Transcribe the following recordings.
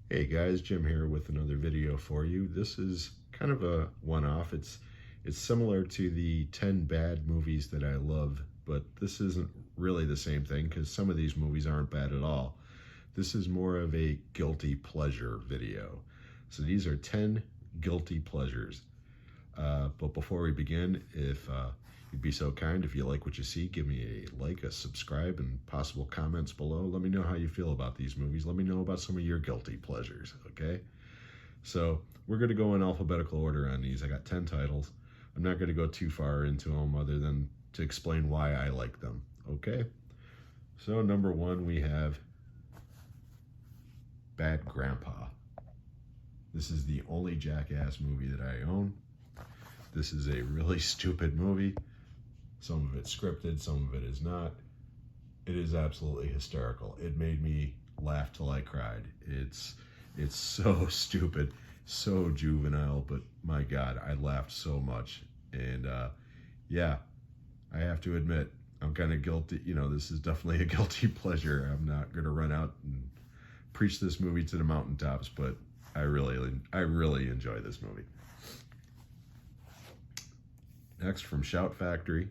Hey guys, Jim here with another video for you. This is kind of a one-off. It's similar to the 10 bad movies that I love, but this isn't really the same thing because some of these movies aren't bad at all. This is more of a guilty pleasure video. So these are 10 guilty pleasures. But before we begin, if you'd be so kind, if you like what you see, give me a like, a subscribe, and possible comments below. Let me know how you feel about these movies. Let me know about some of your guilty pleasures, okay? So we're going to go in alphabetical order on these. I got 10 titles. I'm not going to go too far into them other than to explain why I like them, okay? So number one, we have Bad Grandpa. This is the only Jackass movie that I own. This is a really stupid movie. Some of it's scripted, some of it is not. It is absolutely hysterical. It made me laugh till I cried. It's so stupid, so juvenile, but my God, I laughed so much. And yeah, I have to admit, I'm kind of guilty. You know, this is definitely a guilty pleasure. I'm not going to run out and preach this movie to the mountaintops, but I really enjoy this movie. Next, from Shout Factory,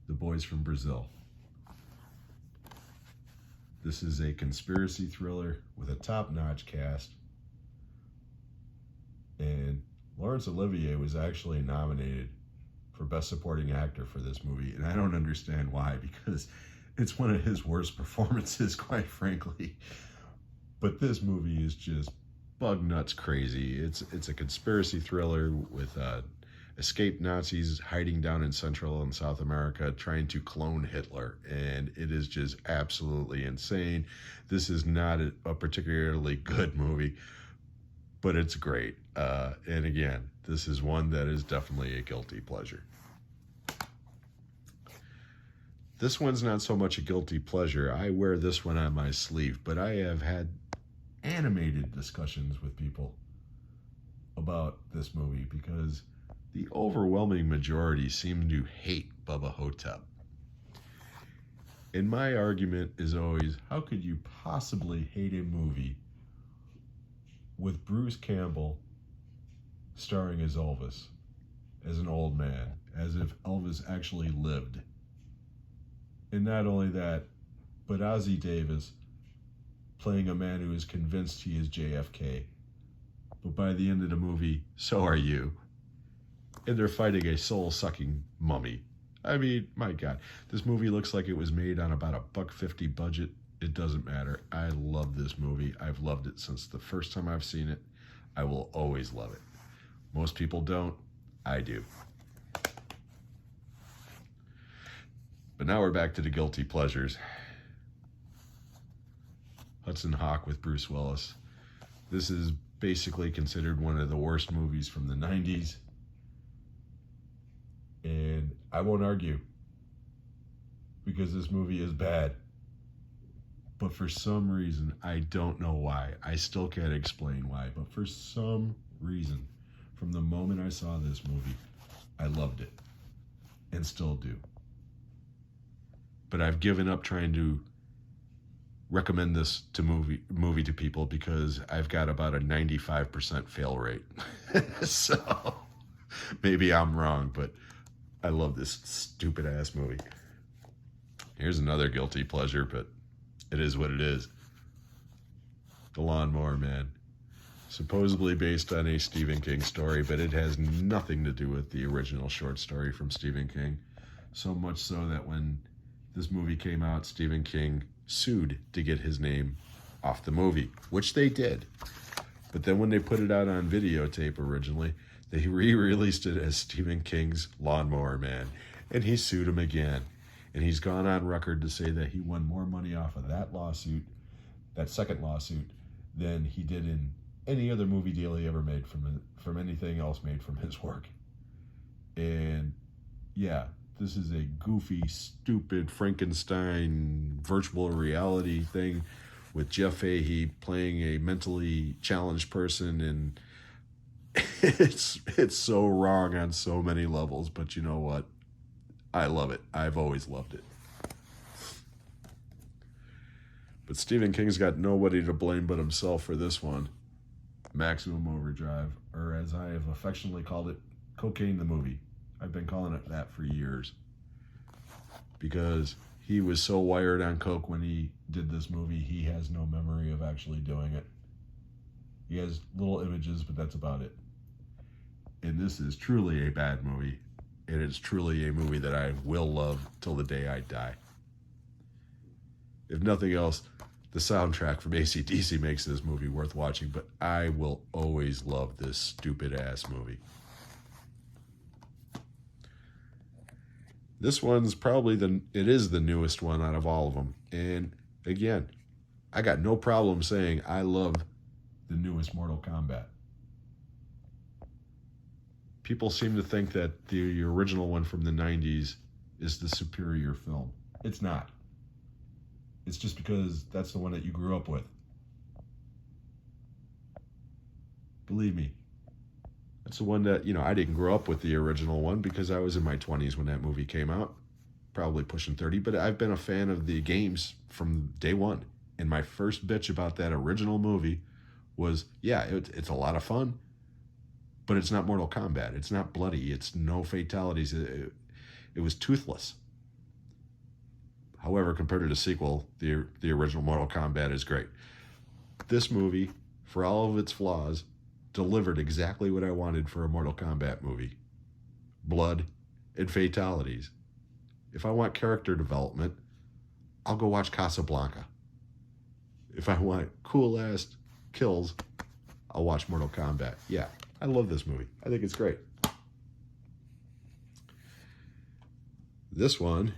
The Boys from Brazil. This is a conspiracy thriller with a top-notch cast. And Laurence Olivier was actually nominated for Best Supporting Actor for this movie. And I don't understand why, because it's one of his worst performances, quite frankly. But this movie is just bug nuts crazy. It's a conspiracy thriller with escaped Nazis hiding down in Central and South America trying to clone Hitler, and it is just absolutely insane. This is not a particularly good movie, but it's great. And again, this is one that is definitely a guilty pleasure. This one's not so much a guilty pleasure. I wear this one on my sleeve, but I have had animated discussions with people about this movie because the overwhelming majority seem to hate Bubba Hotep. And my argument is always, how could you possibly hate a movie with Bruce Campbell starring as Elvis, as an old man, as if Elvis actually lived? And not only that, but Ozzie Davis playing a man who is convinced he is JFK. But by the end of the movie, so are you. And they're fighting a soul-sucking mummy. I mean, my God, this movie looks like it was made on about $1.50 budget. It doesn't matter. I love this movie. I've loved it since the first time I've seen it. I will always love it. Most people don't. I do. But now we're back to the guilty pleasures. Hudson Hawk with Bruce Willis. This is basically considered one of the worst movies from the 90s. And I won't argue, because this movie is bad. But for some reason, I don't know why. I still can't explain why. But for some reason, from the moment I saw this movie, I loved it. And still do. But I've given up trying to recommend this to movie to people because I've got about a 95% fail rate. So maybe I'm wrong, but I love this stupid ass movie. Here's another guilty pleasure, but it is what it is. The Lawnmower Man. Supposedly based on a Stephen King story, but it has nothing to do with the original short story from Stephen King. So much so that when this movie came out, Stephen King sued to get his name off the movie, which they did. But then when they put it out on videotape originally, they re-released it as Stephen King's Lawnmower Man, and he sued him again. And he's gone on record to say that he won more money off of that lawsuit, that second lawsuit, than he did in any other movie deal he ever made from anything else made from his work. And yeah, this is a goofy, stupid Frankenstein virtual reality thing with Jeff Fahey playing a mentally challenged person, and it's so wrong on so many levels, but you know what? I love it. I've always loved it. But Stephen King's got nobody to blame but himself for this one. Maximum Overdrive, or as I have affectionately called it, Cocaine the Movie. I've been calling it that for years. Because he was so wired on coke when he did this movie, he has no memory of actually doing it. He has little images, but that's about it. And this is truly a bad movie. It is truly a movie that I will love till the day I die. If nothing else, the soundtrack from AC/DC makes this movie worth watching, but I will always love this stupid-ass movie. This one's probably it is the newest one out of all of them. And again, I got no problem saying I love the newest Mortal Kombat. People seem to think that the original one from the 90s is the superior film. It's not. It's just because that's the one that you grew up with. Believe me. That's the one that, I didn't grow up with the original one because I was in my 20s when that movie came out. Probably pushing 30, but I've been a fan of the games from day one. And my first bitch about that original movie was, it's a lot of fun, but it's not Mortal Kombat. It's not bloody. It's no fatalities. It was toothless. However, compared to the sequel, the original Mortal Kombat is great. This movie, for all of its flaws, delivered exactly what I wanted for a Mortal Kombat movie. Blood and fatalities. If I want character development, I'll go watch Casablanca. If I want cool-ass kills, I'll watch Mortal Kombat. Yeah, I love this movie. I think it's great. This one,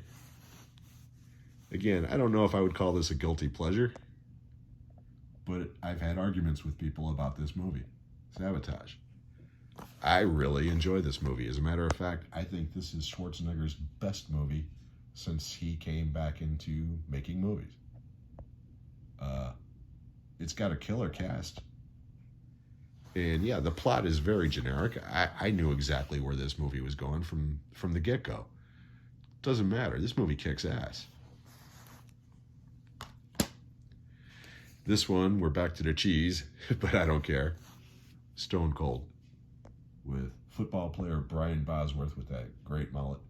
again, I don't know if I would call this a guilty pleasure, but I've had arguments with people about this movie, Sabotage. I really enjoy this movie. As a matter of fact, I think this is Schwarzenegger's best movie since he came back into making movies. It's got a killer cast. And yeah, the plot is very generic. I knew exactly where this movie was going from the get-go. Doesn't matter. This movie kicks ass. This one, we're back to the cheese, but I don't care. Stone Cold, with football player Brian Bosworth with that great mullet,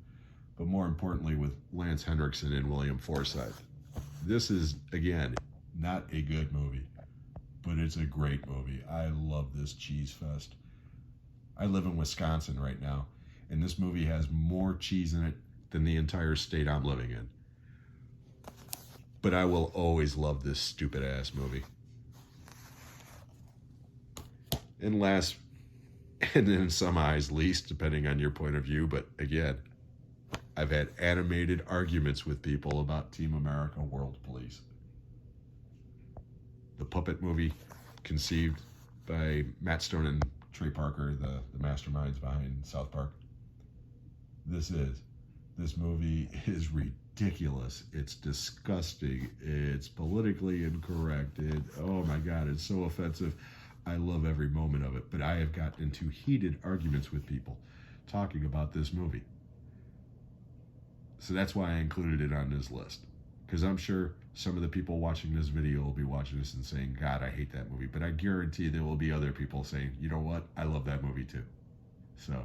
but more importantly with Lance Henriksen and William Forsythe. This is, again, not a good movie, but it's a great movie. I love this cheese fest. I live in Wisconsin right now, and this movie has more cheese in it than the entire state I'm living in. But I will always love this stupid-ass movie. And last, and in some eyes least, depending on your point of view, but again, I've had animated arguments with people about Team America World Police. The puppet movie conceived by Matt Stone and Trey Parker, the masterminds behind South Park. This movie is ridiculous. It's disgusting. It's politically incorrect. Oh my God, it's so offensive. I love every moment of it, but I have got into heated arguments with people talking about this movie. So that's why I included it on this list, because I'm sure some of the people watching this video will be watching this and saying, God, I hate that movie. But I guarantee there will be other people saying, you know what? I love that movie too. So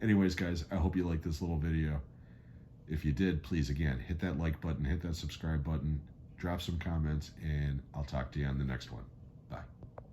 anyways, guys, I hope you liked this little video. If you did, please, again, hit that like button, hit that subscribe button, drop some comments, and I'll talk to you on the next one. Bye.